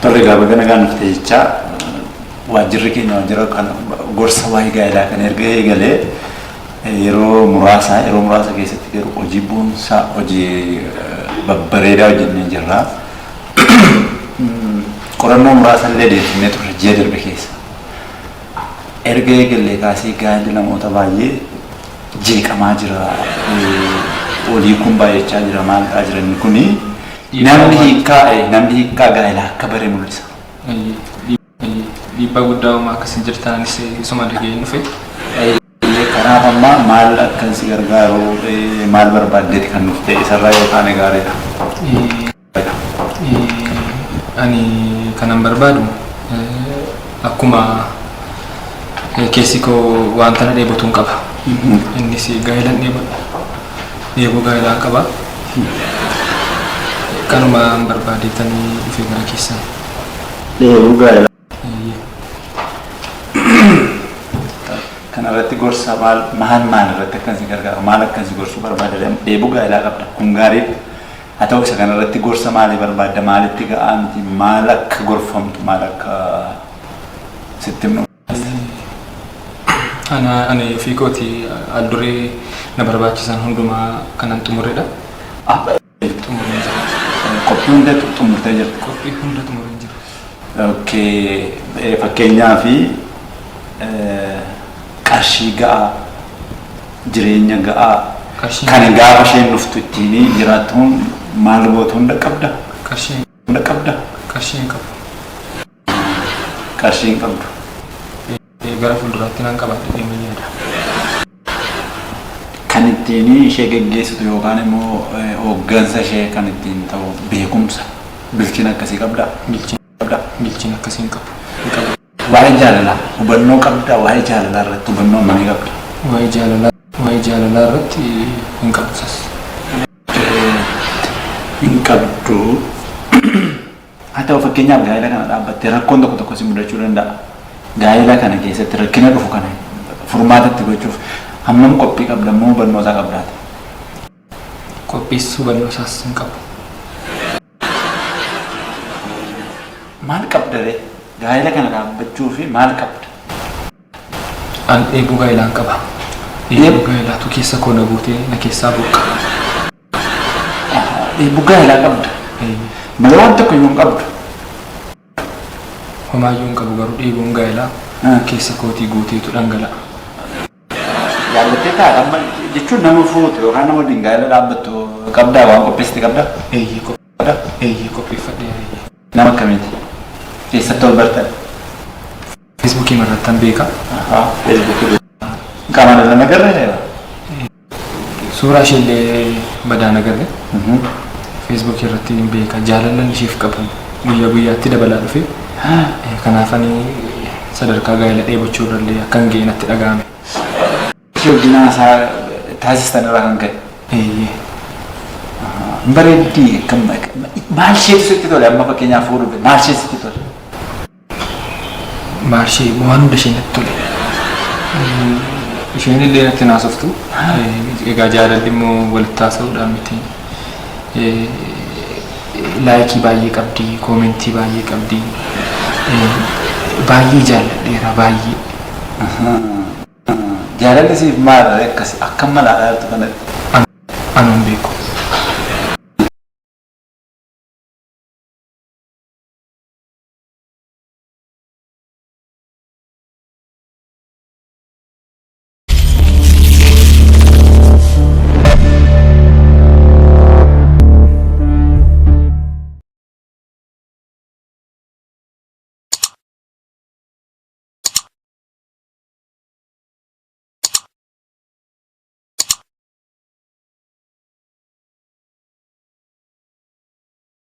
Tole gaafa ganagaan nuti jecha waajjirri keenya waajjira kan gorsa waa'ee gaa'elaa kan erga eegalee yeroo muraasa keessatti garuu hojii bu'umsaa hojii babbareedaa hojjennee jirra. Qorannoo muraasa illee deemnee turre ji'a darbe keessa. Erga eegalee kaasee gaa'elli namoota baay'ee jeeqamaa jira. Olii kun baay'achaa jira maalidhaa jiran kuni namni hiikkaa gaa'elaa akka bare mul'isa. Dhiibbaa guddaa uumaa akkasiin jirtaanis isuma dhaga'ee dhufe. Kanaaf ammaa maal akkan si gargaaru maal barbaaddeeti kan nuuf ta'e isarraa yookaan gaariidha. Ani kanan barbaadu akkuma keessi koo wanta na dheebotuun qaba. Innis gaa'elan dheebuu gaa'elaa qaba. Kanuma barbaadeetanii dhufee gara keessan. Dheebuu gaa'elaa. Kanarratti gorsa maal irratti akkan si gargaaru maal akkan si gorsuu barbaadda dheebuu gaa'elaa qabda kun gaariidha. Haa ta'u isa kanarratti gorsa maalii barbaadda maalitti ga'aa miti maal akka gorfamtu maal akka sitti himnu. Ani ofii kooti alduree na barbaachisan hundumaa kanan xumuredha. Xumuree jira. Qophii hunda xumurtee jirti. Qophii hunda xumuree jira. Okay, fakkeenyaaf qarshii ga'aa jireenya ga'aa kan gaafa isheen dhuftu ittiin jiraattuun maal gootu hunda qabda? Qarshii hunda qabda? Qarshii hin qabu. Qarshii hin qabdu. Gara fuulduraatti nan qabaadha deemee yaada. Kan ittiin ishee geggeessitu yookaan immoo hooggansa ishee kan ittiin ta'u beekumsa bilchina akkasii qabda? Bilchina akkasii hin qabu. Waa'ee jaalalaa hubannoo qabda waa'ee jaalalaa irratti hubannoo maalii qabda? Waa'ee jaalalaa irratti hin qabu sas. Hin qabdu. Haa ta'u fakkeenyaaf gaa'ela kana dhaabbattee rakkoon tokko si mudachuu danda'a. Gaa'ela kana keessatti rakkina dhufu kana furmaatatti gochuuf hammam qophii qabda moo hubannoo isaa qabdaati? Qophiis hubannoo isaas hin qabu. Maal qabda ree? Gaa'ela kana dhaabbachuu fi maal qabda? An dheebuu gaa'elaan qaba. Dheebuu gaa'elaatu keessa koo na guutee na keessaa buqqa. Dheebuu gaa'elaa qabda? Malee waan tokko iyyuu hin qabdu? Homaayyuu hin qabu garuu dheebuun gaa'elaa keessa kootii guuteetu dhangala'a. Jaallattee ta'a jechuun nama fuutu yookaan nama waliin gaa'ela dhaabbattu qabdaa waan qopheessite qabdaa? Qopheeffadhee. Nama akkamiiti? Keessatti ol bartan? Feesbuukii irrattan beeka. Feesbuukii qaama dhala nagarree? Suuraa isheellee badaa nagarree. Feesbuukii irratti hin beeka jaalallan isheef qabu guyyaa guyyaatti dabalaa dhufe. Kanaaf ani sadarkaa gaa'ela dheebochuu irrallee akkan ga'e natti dhaga'ame. Hojiinaa isaa taasistan irraa kan ka'e. Bareeddii maal isheetu sitti tole amma fakkeenyaaf fuudhuuf maal ishee sitti tole? Maal ishee waan hunda ishee natti tole. Isheen illee natti naasoftu. Egaa jaalalli immoo walitti haasa'uudhaan miti. Laayikii baay'ee qabdi, koomentii baay'ee qabdi. Baay'ee jaalladheera baay'ee. Jaalalli siif maal akkas akkam malaadhaa jirtu kanatti? Anuun beeku.